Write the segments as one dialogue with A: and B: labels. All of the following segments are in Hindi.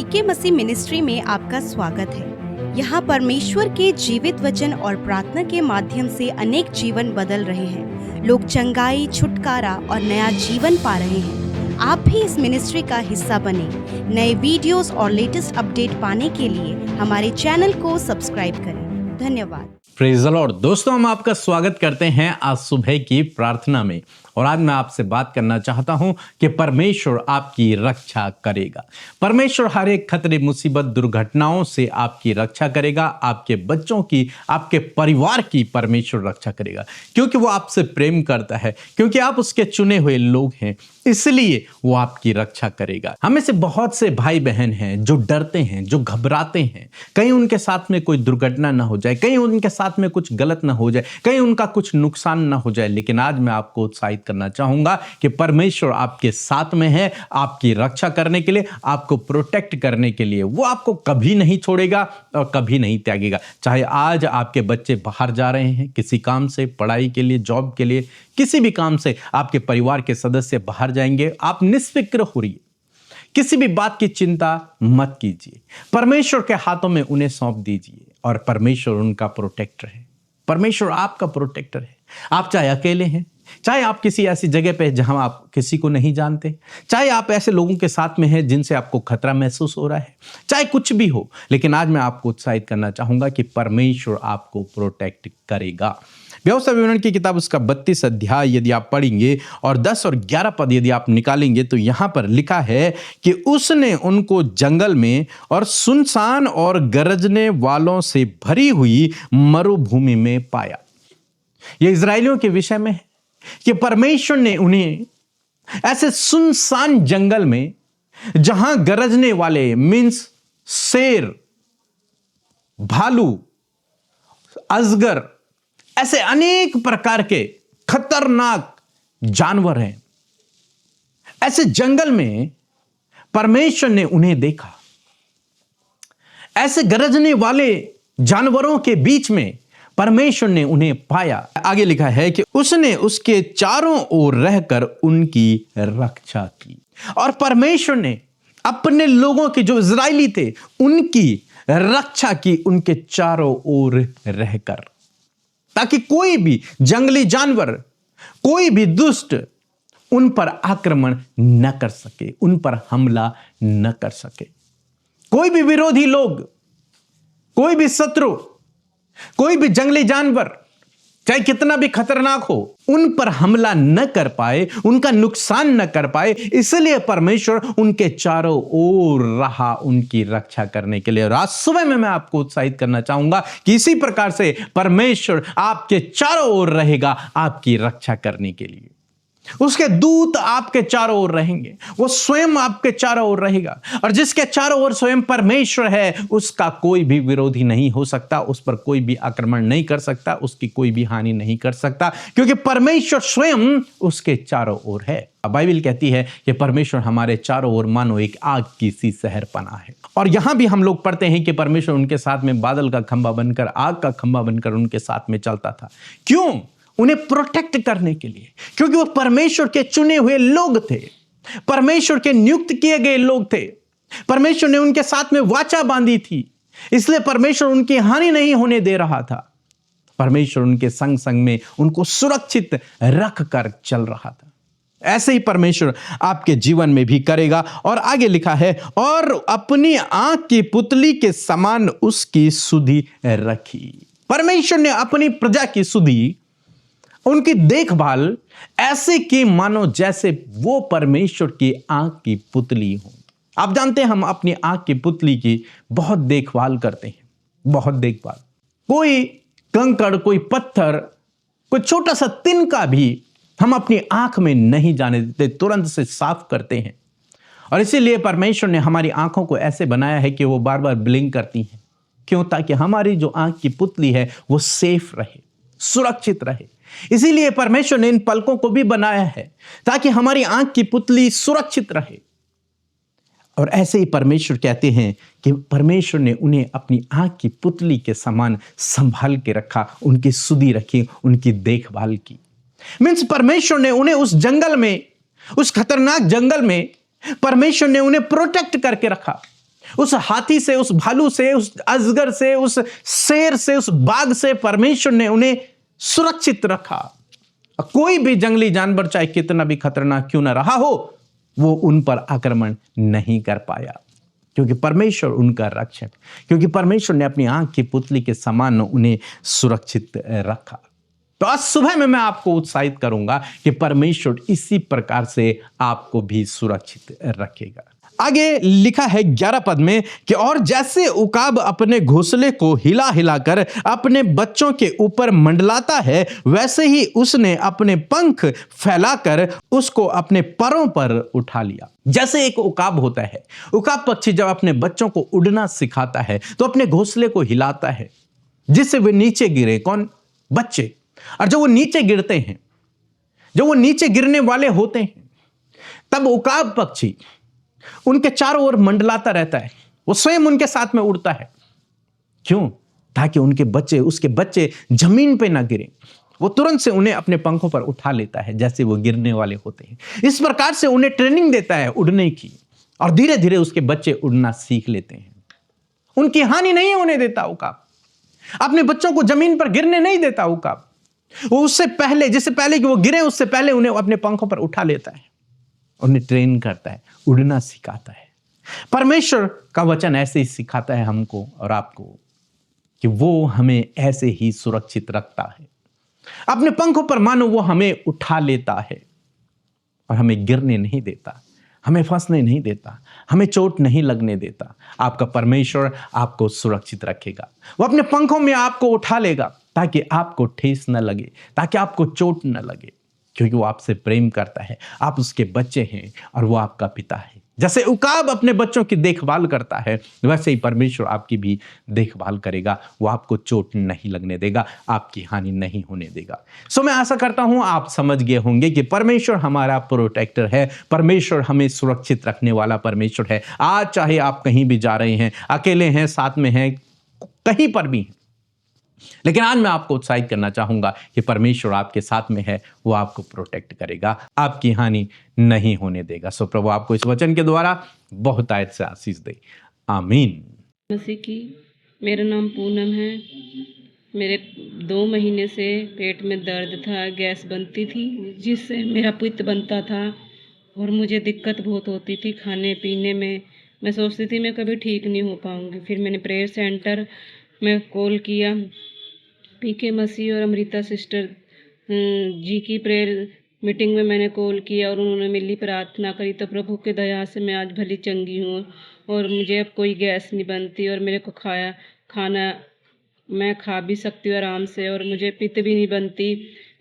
A: के मसीह मिनिस्ट्री में आपका स्वागत है। यहाँ परमेश्वर के जीवित वचन और प्रार्थना के माध्यम से अनेक जीवन बदल रहे हैं। लोग चंगाई, छुटकारा और नया जीवन पा रहे हैं। आप भी इस मिनिस्ट्री का हिस्सा बने। नए वीडियोस और लेटेस्ट अपडेट पाने के लिए हमारे चैनल को सब्सक्राइब करें। धन्यवाद।
B: Praise the Lord. दोस्तों, हम आपका स्वागत करते हैं आज सुबह की प्रार्थना में। और आज मैं आपसे बात करना चाहता हूं कि परमेश्वर आपकी रक्षा करेगा। परमेश्वर हर एक खतरे, मुसीबत, दुर्घटनाओं से आपकी रक्षा करेगा। आपके बच्चों की, आपके परिवार की परमेश्वर रक्षा करेगा, क्योंकि वो आपसे प्रेम करता है, क्योंकि आप उसके चुने हुए लोग हैं, इसलिए वो आपकी रक्षा करेगा। हमें से बहुत से भाई बहन हैं जो डरते हैं, जो घबराते हैं, कहीं उनके साथ में कोई दुर्घटना ना हो जाए, कहीं उनके साथ में कुछ गलत ना हो जाए, कहीं उनका कुछ नुकसान ना हो जाए। लेकिन आज मैं आपको उत्साहित करना चाहूंगा कि परमेश्वर आपके साथ में है, आपकी रक्षा करने के लिए, आपको प्रोटेक्ट करने के लिए। वो आपको कभी नहीं छोड़ेगा और कभी नहीं त्यागेगा। चाहे आज आपके बच्चे बाहर जा रहे हैं किसी काम से, पढ़ाई के लिए, जॉब के लिए, किसी भी काम से, आपके परिवार के सदस्य बाहर जाएंगे, आप निष्फिक्र हो रही है, किसी भी बात की चिंता मत कीजिए। परमेश्वर के हाथों में उन्हें सौंप दीजिए और परमेश्वर उनका प्रोटेक्टर है। परमेश्वर आपका प्रोटेक्टर है। आप चाहे अकेले हैं, चाहे आप किसी ऐसी जगह पे जहां आप किसी को नहीं जानते, चाहे आप ऐसे लोगों के साथ में हैं जिनसे आपको खतरा महसूस हो रहा है, चाहे कुछ भी हो, लेकिन आज मैं आपको उत्साहित करना चाहूंगा कि परमेश्वर आपको प्रोटेक्ट करेगा। व्यवस्था विवरण की किताब उसका 32 अध्याय यदि आप पढ़ेंगे और 10 और 11 पद यदि आप निकालेंगे तो यहां पर लिखा है कि उसने उनको जंगल में और सुनसान और गरजने वालों से भरी हुई मरुभूमि में पाया। यह इजरायलियों के विषय में है कि परमेश्वर ने उन्हें ऐसे सुनसान जंगल में, जहां गरजने वाले मीन्स शेर, भालू, अजगर, ऐसे अनेक प्रकार के खतरनाक जानवर हैं, ऐसे जंगल में परमेश्वर ने उन्हें देखा। ऐसे गरजने वाले जानवरों के बीच में परमेश्वर ने उन्हें पाया। आगे लिखा है कि उसने उसके चारों ओर रहकर उनकी रक्षा की। और परमेश्वर ने अपने लोगों के, जो इजरायली थे, उनकी रक्षा की, उनके चारों ओर रहकर, ताकि कोई भी जंगली जानवर, कोई भी दुष्ट उन पर आक्रमण न कर सके, उन पर हमला न कर सके। कोई भी विरोधी लोग, कोई भी शत्रु, कोई भी जंगली जानवर, चाहे कितना भी खतरनाक हो, उन पर हमला न कर पाए, उनका नुकसान न कर पाए। इसलिए परमेश्वर उनके चारों ओर रहा उनकी रक्षा करने के लिए। और आज सुबह में मैं आपको उत्साहित करना चाहूंगा कि इसी प्रकार से परमेश्वर आपके चारों ओर रहेगा आपकी रक्षा करने के लिए। उसके दूत आपके चारों ओर रहेंगे, वो स्वयं आपके चारों ओर रहेगा। और जिसके चारों ओर स्वयं परमेश्वर है, उसका कोई भी विरोधी नहीं हो सकता, उस पर कोई भी आक्रमण नहीं कर सकता, उसकी कोई भी हानि नहीं कर सकता, क्योंकि परमेश्वर स्वयं उसके चारों ओर है। बाइबल कहती है कि परमेश्वर हमारे चारों ओर मानो एक आग की सी शहरपनाह है। और यहां भी हम लोग पढ़ते हैं कि परमेश्वर उनके साथ में बादल का खंभा बनकर, आग का खंभा बनकर उनके साथ में चलता था। क्यों? उन्हें प्रोटेक्ट करने के लिए, क्योंकि वो परमेश्वर के चुने हुए लोग थे, परमेश्वर के नियुक्त किए गए लोग थे। परमेश्वर ने उनके साथ में वाचा बांधी थी, इसलिए परमेश्वर उनकी हानि नहीं होने दे रहा था। परमेश्वर उनके संग संग में उनको सुरक्षित रख कर चल रहा था। ऐसे ही परमेश्वर आपके जीवन में भी करेगा। और आगे लिखा है, और अपनी आंख की पुतली के समान उसकी सुधि रखी। परमेश्वर ने अपनी प्रजा की सुधि, उनकी देखभाल ऐसे की मानो जैसे वो परमेश्वर की आंख की पुतली हो। आप जानते हैं, हम अपनी आंख की पुतली की बहुत देखभाल करते हैं, बहुत देखभाल। कोई कंकड़, कोई पत्थर, कोई छोटा सा तिनका भी हम अपनी आंख में नहीं जाने देते, तुरंत से साफ करते हैं। और इसीलिए परमेश्वर ने हमारी आंखों को ऐसे बनाया है कि वो बार बार ब्लिंक करती हैं। क्यों? ताकि हमारी जो आंख की पुतली है वो सेफ रहे, सुरक्षित रहे। इसीलिए परमेश्वर ने इन पलकों को भी बनाया है ताकि हमारी आंख की पुतली सुरक्षित रहे। और ऐसे ही परमेश्वर कहते हैं कि परमेश्वर ने उन्हें अपनी आंख की पुतली के समान संभाल के रखा, उनकी सुधि रखी, उनकी देखभाल की। मीन्स परमेश्वर ने उन्हें उस जंगल में, उस खतरनाक जंगल में परमेश्वर ने उन्हें प्रोटेक्ट करके रखा। उस हाथी से, उस भालू से, उस अजगर से, उस शेर से, उस बाघ से परमेश्वर ने उन्हें सुरक्षित रखा। कोई भी जंगली जानवर चाहे कितना भी खतरनाक क्यों ना रहा हो, वो उन पर आक्रमण नहीं कर पाया, क्योंकि परमेश्वर उनका रक्षक, क्योंकि परमेश्वर ने अपनी आंख की पुतली के समान उन्हें सुरक्षित रखा। तो आज सुबह में मैं आपको उत्साहित करूंगा कि परमेश्वर इसी प्रकार से आपको भी सुरक्षित रखेगा। आगे लिखा है 11 पद में कि और जैसे उकाब अपने घोंसले को हिला हिलाकर अपने बच्चों के ऊपर मंडलाता है, वैसे ही उसने अपने पंख फैलाकर उसको अपने परों पर उठा लिया। जैसे एक उकाब होता है, उकाब पक्षी जब अपने बच्चों को उड़ना सिखाता है तो अपने घोंसले को हिलाता है जिससे वे नीचे गिरे। कौन? बच्चे। और जब वो नीचे गिरते हैं, जब वो नीचे गिरने वाले होते हैं, तब उकाब पक्षी उनके चारों ओर मंडलाता रहता है, वो स्वयं उनके साथ में उड़ता है। क्यों? ताकि उनके बच्चे, उसके बच्चे जमीन पे ना गिरे। वो तुरंत से उन्हें अपने पंखों पर उठा लेता है जैसे वो गिरने वाले होते हैं। इस प्रकार से उन्हें ट्रेनिंग देता है उड़ने की, और धीरे धीरे उसके बच्चे उड़ना सीख लेते हैं। उनकी हानि नहीं होने देता उकाब, अपने बच्चों को जमीन पर गिरने नहीं देता उकाब। वो उससे पहले, जिससे पहले कि वो गिरे, उससे पहले उन्हें अपने पंखों पर उठा लेता है, उन्हें ट्रेन करता है, उड़ना सिखाता है। परमेश्वर का वचन ऐसे ही सिखाता है हमको और आपको कि वो हमें ऐसे ही सुरक्षित रखता है। अपने पंखों पर मानो वो हमें उठा लेता है और हमें गिरने नहीं देता, हमें फंसने नहीं देता, हमें चोट नहीं लगने देता। आपका परमेश्वर आपको सुरक्षित रखेगा। वो अपने पंखों में आपको उठा लेगा ताकि आपको ठेस न लगे, ताकि आपको चोट न लगे, क्योंकि वो आपसे प्रेम करता है। आप उसके बच्चे हैं और वो आपका पिता है। जैसे उकाब अपने बच्चों की देखभाल करता है, वैसे ही परमेश्वर आपकी भी देखभाल करेगा। वो आपको चोट नहीं लगने देगा, आपकी हानि नहीं होने देगा। सो मैं आशा करता हूं आप समझ गए होंगे कि परमेश्वर हमारा प्रोटेक्टर है, परमेश्वर हमें सुरक्षित रखने वाला परमेश्वर है। आज चाहे आप कहीं भी जा रहे हैं, अकेले हैं, साथ में हैं, कहीं पर भी हैं, लेकिन आज मैं आपको उत्साहित करना चाहूंगा कि परमेश्वर आपके साथ में है, वो आपको प्रोटेक्ट करेगा, आपकी हानि नहीं होने देगा। सो प्रभु आपको इस वचन के द्वारा बहुत आयत से आशीष दे। आमीन।
C: मसीह की। मेरा नाम पूनम है। मेरे 2 महीने से पेट में दर्द था, गैस बनती थी जिससे मेरा पित्त बनता था और मुझे दिक्कत बहुत होती थी खाने पीने में। मैं सोचती थी मैं कभी ठीक नहीं हो पाऊंगी। फिर मैंने प्रेयर सेंटर में कॉल किया, पीके मसीह और अमृता सिस्टर जी की प्रेयर मीटिंग में मैंने कॉल किया और उन्होंने मिली प्रार्थना करी, तो प्रभु के दया से मैं आज भली चंगी हूँ और मुझे अब कोई गैस नहीं बनती और मेरे को खाना मैं खा भी सकती हूँ आराम से और मुझे पित्त भी नहीं बनती।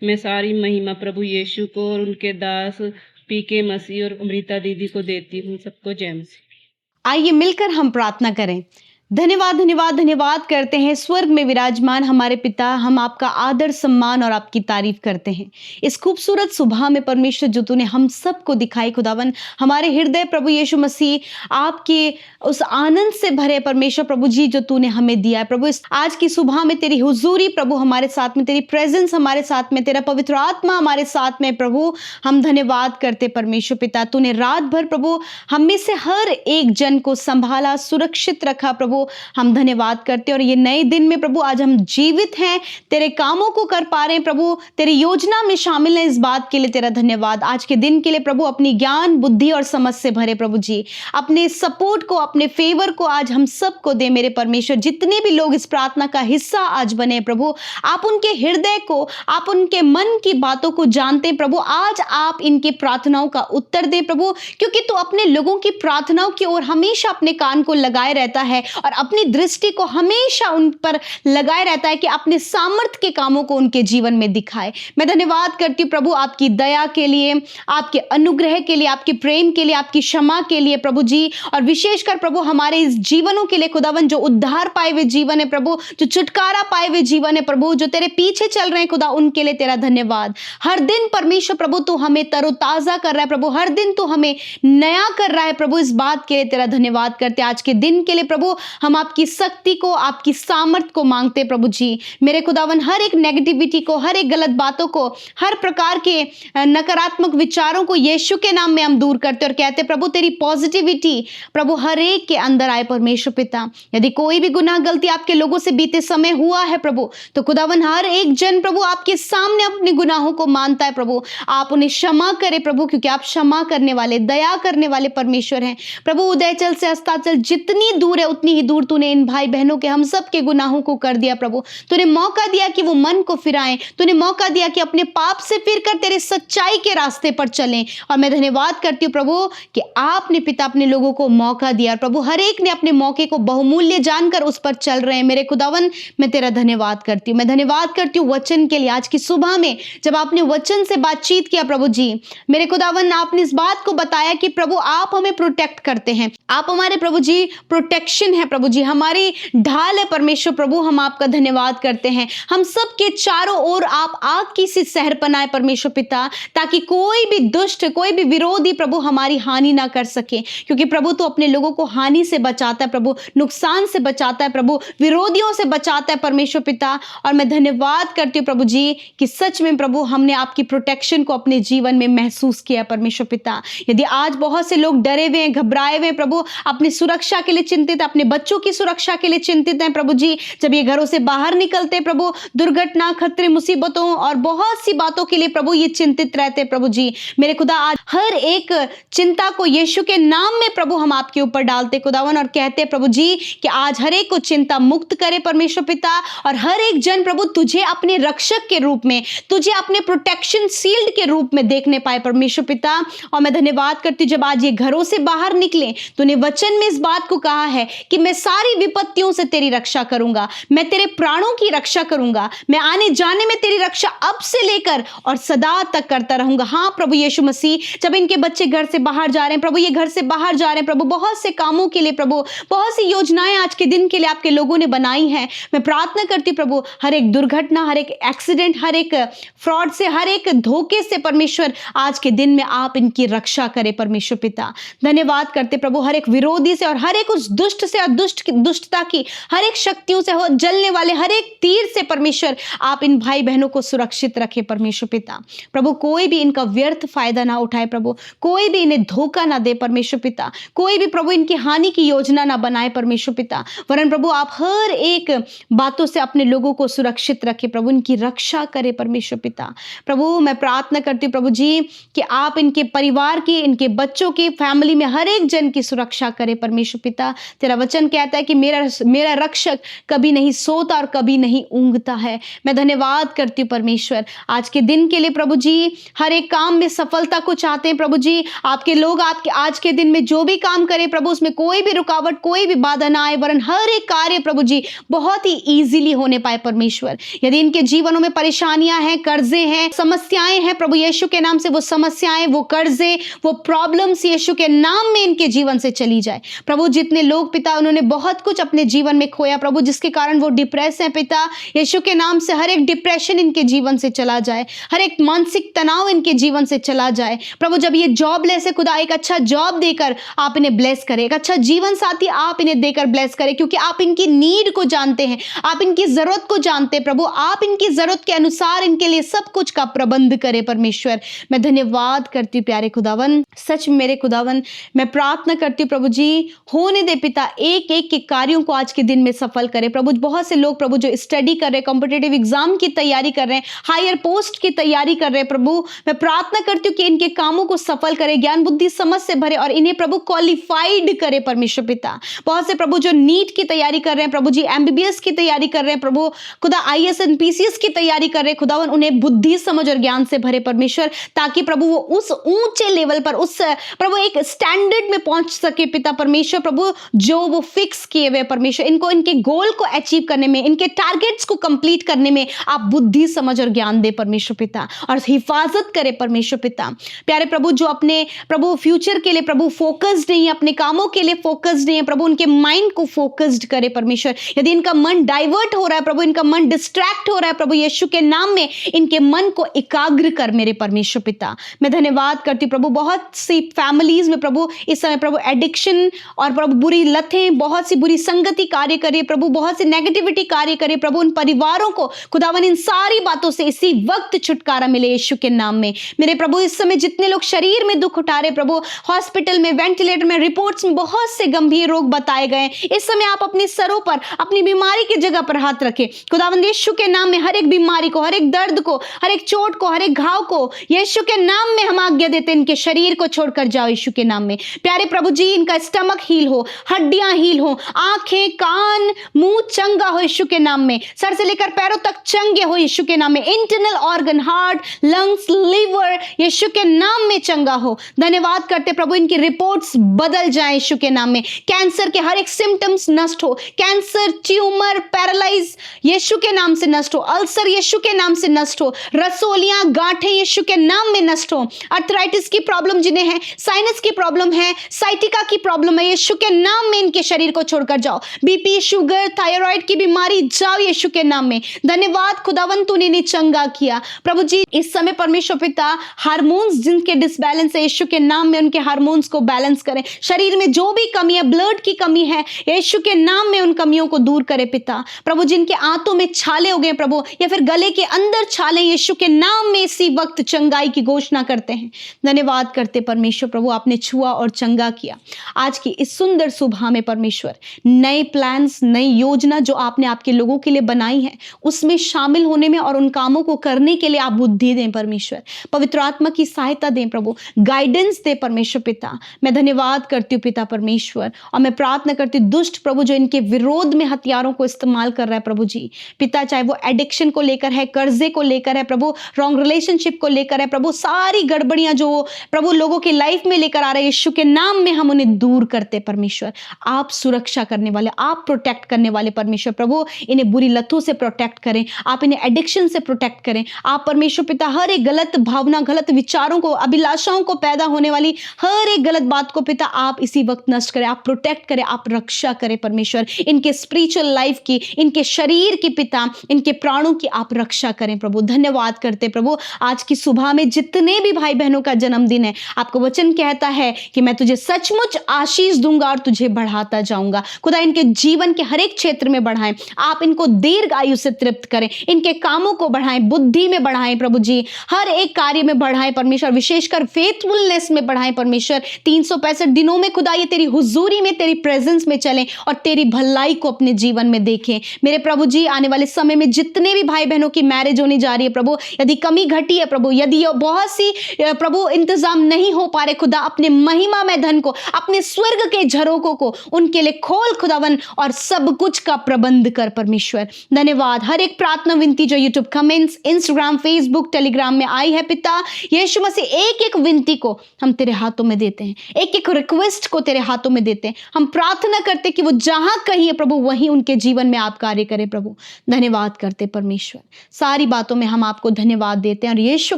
C: मैं सारी महिमा प्रभु यीशु को और उनके दास पीके मसीह और अमृता दीदी को देती हूँ। सबको जय मसीह।
A: आइए मिलकर हम प्रार्थना करें। धन्यवाद धन्यवाद धन्यवाद करते हैं स्वर्ग में विराजमान हमारे पिता। हम आपका आदर सम्मान और आपकी तारीफ करते हैं इस खूबसूरत सुबह में परमेश्वर जो तूने हम सबको दिखाई खुदावन। हमारे हृदय प्रभु यीशु मसीह आपके उस आनंद से भरे परमेश्वर प्रभु जी जो तूने हमें दिया है प्रभु। इस आज की सुबह में तेरी हुजूरी प्रभु हमारे साथ में, तेरी प्रेजेंस हमारे साथ में, तेरा पवित्र आत्मा हमारे साथ में प्रभु। हम धन्यवाद करते परमेश्वर पिता, तूने रात भर प्रभु हम में से हर एक जन को संभाला, सुरक्षित रखा प्रभु। हम धन्यवाद करते और ये नए दिन में प्रभु आज हम जीवित हैं, तेरे कामों को कर पा रहे हैं प्रभु, तेरी योजना में शामिल हैं। इस बात के लिए तेरा धन्यवाद। आज के दिन के लिए प्रभु अपनी ज्ञान बुद्धि और समझ से भरे प्रभु जी, अपने सपोर्ट को, अपने फेवर को आज हम सबको दे मेरे परमेश्वर। जितने भी लोग इस प्रार्थना का हिस्सा आज बने प्रभु, आप उनके हृदय को, आप उनके मन की बातों को जानते हैं प्रभु। आज आप इनकी प्रार्थनाओं का उत्तर दे प्रभु, क्योंकि तू अपने लोगों की प्रार्थनाओं की ओर हमेशा अपने कान को लगाए रहता है और अपनी दृष्टि को हमेशा उन पर लगाए रहता है कि अपने सामर्थ्य के कामों को उनके जीवन में दिखाए। मैं धन्यवाद करती हूँ प्रभु आपकी दया के लिए, आपके अनुग्रह के लिए, आपके प्रेम के लिए, आपकी क्षमा के लिए प्रभु जी, और विशेषकर प्रभु हमारे इस जीवनों के लिए खुदावन, जो उद्धार पाए हुए जीवन है प्रभु, जो छुटकारा पाए हुए जीवन है प्रभु, जो तेरे पीछे चल रहे हैं खुदा, उनके लिए तेरा धन्यवाद। हर दिन परमेश्वर प्रभु तू हमें तरोताजा कर रहा है प्रभु, हर दिन तू हमें नया कर रहा है प्रभु। इस बात के लिए तेरा धन्यवाद करते आज के दिन के लिए प्रभु।
D: हम आपकी शक्ति को, आपकी सामर्थ को मांगते प्रभु जी। मेरे खुदावन हर एक नेगेटिविटी को, हर एक गलत बातों को, हर प्रकार के नकारात्मक विचारों को यीशु के नाम में हम दूर करते और कहते प्रभु तेरी पॉजिटिविटी प्रभु हर एक के अंदर आए परमेश्वर पिता। यदि कोई भी गुनाह गलती आपके लोगों से बीते समय हुआ है प्रभु, तो खुदावन हर एक जन प्रभु आपके सामने अपने गुनाहों को मानता है प्रभु। आप उन्हें क्षमा करें प्रभु, क्योंकि आप क्षमा करने वाले, दया करने वाले परमेश्वर हैं प्रभु। उदयचल से अस्ताचल जितनी दूर है उतनी ही दूर तूने इन भाई बहनों के, हम सब के गुनाहों को कर दिया प्रभु। तूने मौका दिया कि वो मन को फिराएं, तूने मौका दिया कि अपने पाप से फिरकर तेरे सच्चाई के रास्ते पर चलें। और मैं धन्यवाद करती हूँ प्रभु कि आपने पिता अपने लोगों को मौका दिया प्रभु, हर एक ने अपने मौके को बहुमूल्य जानकर उस पर चल रहे हैं। मेरे खुदावन मैं तेरा धन्यवाद करती हूँ, मैं धन्यवाद करती हूँ वचन के लिए। आज की सुबह में जब आपने वचन से बातचीत किया प्रभु जी, मेरे खुदावन आपने इस बात को बताया कि प्रभु आप हमें प्रोटेक्ट करते हैं, आप हमारे प्रभु जी प्रोटेक्शन है प्रभु जी, हमारी ढाल है परमेश्वर प्रभु। हम आपका धन्यवाद करते हैं। हम सब के चारों ओर आप आग की सी सहर बनाए परमेश्वर पिता, ताकि कोई भी दुष्ट, कोई भी विरोधी प्रभु हमारी हानि ना कर सके, क्योंकि प्रभु तो अपने लोगों को हानि से बचाता है प्रभु, नुकसान से बचाता है प्रभु, विरोधियों से बचाता है परमेश्वर पिता। और मैं धन्यवाद करती हूँ प्रभु जी कि सच में प्रभु हमने आपकी प्रोटेक्शन को अपने जीवन में महसूस किया परमेश्वर पिता। यदि आज बहुत से लोग डरे हुए हैं, घबराए हुए हैं प्रभु, अपनी सुरक्षा के लिए चिंतित, अपने बच्चों की सुरक्षा के लिए चिंतित हैं प्रभु जी, जब ये घरों से बाहर निकलते प्रभु, दुर्घटना, खतरे, मुसीबतों और बहुत सी बातों के लिए प्रभु ये चिंतित रहते प्रभु जी। मेरे खुदा आज हर एक चिंता को यीशु के नाम में प्रभु हम आपके ऊपर डालते खुदावन, और कहते प्रभु जी कि आज हर एक को चिंता मुक्त करे परमेश्वर पिता, और हर एक जन प्रभु तुझे अपने रक्षक के रूप में, तुझे अपने प्रोटेक्शन शील्ड के रूप में देखने पाए परमेश्वर पिता। और मैं धन्यवाद करती हूँ जब आज ये घरों से बाहर निकले, तूने वचन में इस बात को कहा है कि मैं सारी विपत्तियों से तेरी रक्षा करूंगा, मैं तेरे प्राणों की रक्षा करूंगा, मैं आने जाने में तेरी रक्षा अब से लेकर और सदा तक करता रहूंगा। हाँ प्रभु यीशु मसीह, जब इनके बच्चे घर से बाहर जा रहे हैं प्रभु, ये घर से बाहर जा रहे हैं प्रभु, बहुत से कामों के लिए प्रभु, बहुत सी योजनाएं आज के दिन के लिए आपके लोगों ने बनाई हैं। मैं प्रार्थना करती प्रभु हर एक दुर्घटना, हर एक एक्सीडेंट, हर एक फ्रॉड से, हर एक धोखे से परमेश्वर आज के दिन में आप इनकी रक्षा करें परमेश्वर पिता। धन्यवाद करते प्रभु हर एक विरोधी से और हर एक उस दुष्ट से और दुष्टता की हर एक शक्तियों से, हो जलने वाले हर एक तीर से परमेश्वर आप इन भाई बहनों को सुरक्षित रखे परमेश्वर पिता। प्रभु कोई भी इनका व्यर्थ फायदा ना उठाए प्रभु, कोई भी इन्हें धोखा ना दे परमेश्वर पिता, कोई भी प्रभु इनकी हानि की योजना ना बनाए परमेश्वर पिता, वरन प्रभु आप हर एक बातों से अपने लोगों को सुरक्षित रखे प्रभु, इनकी रक्षा करे परमेश्वर पिता। प्रभु मैं प्रार्थना करती हूँ प्रभु जी कि आप इनके परिवार की, इनके बच्चों की, फैमिली में हर एक जन की सुरक्षा करे परमेश्वर पिता। तेरा वचन कहता है कि मेरा रक्षक कभी नहीं सोता और कभी नहीं ऊंघता है। मैं धन्यवाद करती हूँ परमेश्वर आज के दिन के लिए प्रभु जी, हर एक काम में सफलता को चाहते हैं प्रभु जी। आपके लोग आपके आज के दिन में जो भी काम करें प्रभु, उसमें कोई भी रुकावट, कोई भी बाधा ना आए, वरन हर एक कार्य प्रभु जी बहुत ही ईजिली होने पाए परमेश्वर। यदि इनके जीवनों में परेशानियां हैं, कर्जे हैं, समस्याएं हैं प्रभु यीशु के नाम से, वो समस्याएं, वो कर्जे, वो प्रॉब्लम्स यीशु के नाम में इनके जीवन से चली जाए प्रभु। जितने लोग पिता उन्होंने बहुत कुछ अपने जीवन में खोया प्रभु, जिसके कारण वो डिप्रेस हैं पिता, यीशु के नाम से हर एक डिप्रेशन इनके जीवन से चला जाए, हर एक मानसिक तनाव इनके जीवन से चला जाए प्रभु। जब ये जॉबलेस है खुदा, एक अच्छा जॉब देकर आप इन्हें ब्लेस करें, एक अच्छा जीवन साथी आप इन्हें देकर ब्लेस करें, क्योंकि आप इनकी नीड को जानते हैं, आप इनकी जरूरत को जानते हैं प्रभु। आप इनकी जरूरत के अनुसार इनके लिए सब कुछ का प्रबंध करें परमेश्वर। मैं धन्यवाद करती हूँ प्यारे खुदावन, सच मेरे खुदावन मैं प्रार्थना करती हूँ प्रभु जी, होने दे पिता एक एक के कार्यों को आज के दिन में सफल करे प्रभु। बहुत से लोग प्रभु जो स्टडी कर रहे हैं, कॉम्पिटिटिव एग्जाम की तैयारी कर रहे हैं, हायर पोस्ट की तैयारी कर रहे हैं प्रभु, मैं प्रार्थना करती हूँ कि इनके कामों को सफल करे, ज्ञान बुद्धि समझ से भरे और इन्हें प्रभु क्वालिफाइड करे परमेश्वर पिता। बहुत से प्रभु जो नीट की तैयारी कर रहे हैं प्रभु जी, MBBS की तैयारी कर रहे हैं प्रभु खुदा, IAS and PCS की तैयारी कर रहे हैं खुदावन, उन्हें बुद्धि समझ और ज्ञान से भरे परमेश्वर, ताकि प्रभु वो उस ऊंचे लेवल पर, उस प्रभु एक स्टैंडर्ड में पहुंच सके पिता परमेश्वर प्रभु, जो वो फिक्स किए हुए परमेश्वर, इनको इनके गोल को अचीव करने में, इनके टारगेट्स को कंप्लीट करने में आप बुद्धि समझ और ज्ञान दे परमेश्वर पिता, और हिफाजत करे परमेश्वर पिता। प्यारे प्रभु जो अपने प्रभु फ्यूचर के लिए प्रभु फोकस्ड नहीं है, अपने कामों के लिए फोकस्ड नहीं है प्रभु, उनके माइंड को फोकस्ड करे परमेश्वर। यदि इनका मन डाइवर्ट हो रहा है प्रभु, इनका मन डिस्ट्रैक्ट हो रहा है प्रभु, यीशु के नाम में इनके मन को एकाग्र कर मेरे परमेश्वर पिता। मैं धन्यवाद करती हूँ प्रभु, बहुत सी फैमिलीज में प्रभु इस समय प्रभु एडिक्शन और प्रभु बुरी लतें, बहुत सी बुरी संगति कार्य करे प्रभु, बहुत सी नेगेटिविटी कार्य करे प्रभु, उन परिवारों को खुदावन इन सारी बातों से इसी वक्त छुटकारा मिले यीशु के नाम में। मेरे प्रभु इस समय जितने लोग शरीर में दुख उठा रहे प्रभु, हॉस्पिटल में, वेंटिलेटर में, रिपोर्ट्स में बहुत से गंभीर रोग बताए गए, इस समय आप अपने सरों पर अपनी बीमारी की जगह पर हाथ रखें खुदावंद यीशु के नाम में। हर एक बीमारी को, हर एक दर्द को, हर एक चोट को, हर एक घाव को यीशु के नाम में हम आज्ञा देते हैं, इनके शरीर को छोड़कर जाओ यीशु के नाम में। प्यारे प्रभु जी, इनका स्टमक हील हो, हड्डियां हील हो, आंखें, कान, मुंह चंगा हो यीशु के नाम में, सर से लेकर पैरों तक चंगे हो यीशु के नाम में। Internal organ, heart, lungs, liver यीशु के नाम में चंगा हो। धन्यवाद करते प्रभु, इनकी रिपोर्ट्स बदल जाए यीशु के नाम में। कैंसर के हर एक सिम्टम्स नष्ट हो, कैंसर, ट्यूमर, पैरालाइज यीशु के नाम से नष्ट हो, अल्सर यीशु के नाम से नष्ट हो, रसोलियां, गांठें यीशु के नाम में नष्ट हो। अर्थराइटिस की प्रॉब्लम जिन्हें है, साइनस की प्रॉब्लम है, साइटिका की प्रॉब्लम है, यीशु के नाम में इनके शरीर को छोड़कर जाओ। बीपी, शुगर, थायराइड की बीमारी जाओ यीशु के नाम में। धन्यवाद खुदावन, तूने इन्हें चंगा किया प्रभु जी। इस समय परमेश्वर पिता, हार्मोन्स जिनके डिसबैलेंस है यीशु के नाम में, उनके हार्मोन्स को बैलेंस करें। शरीर में जो भी कमी है, ब्लड की कमी है, यीशु के नाम में उन कमियों को दूर करे पिता। प्रभु जिनके आंतों में छाले हो गए प्रभु, या फिर गले के अंदर छाले, यीशु के नाम में इसी वक्त चंगाई की घोषणा करते हैं। धन्यवाद करते परमेश्वर प्रभु, आपने छुआ और चंगा किया। आज की इस सुंदर सुबह में परमेश्वर, नए प्लान्स, नई योजना जो आपने आपके लोगों के लिए बनाई है, उसमें शामिल होने में और उन कामों को करने के लिए आप बुद्धि दें परमेश्वर। पवित्र आत्मा की सहायता दें प्रभु, गाइडेंस दे परमेश्वर पिता। मैं धन्यवाद करती हूँ पिता परमेश्वर, और मैं प्रार्थना करती हूँ दुष्ट प्रभु जो इनके विरोध में हथियारों को इस्तेमाल कर रहा है प्रभु जी पिता, चाहे वो एडिक्शन को लेकर है, कर्जे को लेकर है प्रभु, रॉन्ग रिलेशनशिप को लेकर है प्रभु, सारी गड़बड़ियां जो प्रभु लोगों की लाइफ में लेकर आ रहे हैं, यीशु के नाम में हम उन्हें दूर करते परमेश्वर। आप सुरक्षा करने वाले, आप प्रोटेक्ट करने वाले परमेश्वर प्रभु, इन्हें बुरी लतों से प्रोटेक्ट करें, आप इन्हें एडिक्शन से प्रोटेक्ट करें। आप परमेश्वर पिता हर एक गलत भावना, गलत विचारों को, अभिलाषाओं को पैदा होने वाली हर एक गलत बात को पिता आप इसी वक्त नष्ट करें, आप प्रोटेक्ट करें, आप रक्षा करें परमेश्वर। इनके स्पिरिचुअल लाइफ की, इनके शरीर की पिता, इनके प्राणों की आप रक्षा करें प्रभु। धन्यवाद करते प्रभु, आज की सुबह में जितने भी भाई बहनों का जन्मदिन है, आपका वचन कहता है कि मैं तुझे सचमुच आशीष दूंगा और तुझे बढ़ाता जाऊंगा। खुदा इनके जीवन के हर एक क्षेत्र में बढ़ाएं, आप इनको दीर्घ आयु से तृप्त करें, इनके कामों को बढ़ाएं, बुद्धि में बढ़ाएं प्रभु जी, हर एक कार्य में बढ़ाएं परमेश्वर, विशेषकर फेथफुलनेस में बढ़ाएं परमेश्वर। 365 दिनों में खुदा ये तेरी हुजूरी में, तेरी प्रेजेंस में चलें और तेरी भलाई को अपने जीवन में देखें। मेरे प्रभु जी, आने वाले समय में जितने भी भाई बहनों की मैरिज होने जा रही है प्रभु, यदि कमी घटी है प्रभु, यदि बहुत सी प्रभु इंतजाम नहीं हो पा रहे, खुदा अपने महिमा में धन को, अपने स्वर्ग के झरोकों को उनके लिए खोल खुदावन, और सब कुछ का प्रबंध कर परमेश्वर। धन्यवाद। हर एक प्रार्थना विनती जो YouTube comments, Instagram, Facebook, Telegram में आई है पिता यीशु मसीह, एक एक विनती को हम तेरे हाथों में देते हैं, एक एक रिक्वेस्ट को तेरे हाथों में देते हैं। हम प्रार्थना करते कि वो जहां कहीं है प्रभु, वहीं उनके जीवन में आप कार्य करें प्रभु। धन्यवाद करते परमेश्वर, सारी बातों में हम आपको धन्यवाद देते हैं और यीशु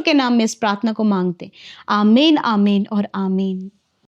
D: के नाम में इस प्रार्थना को मांगते। आमीन, आमीन और आमीन।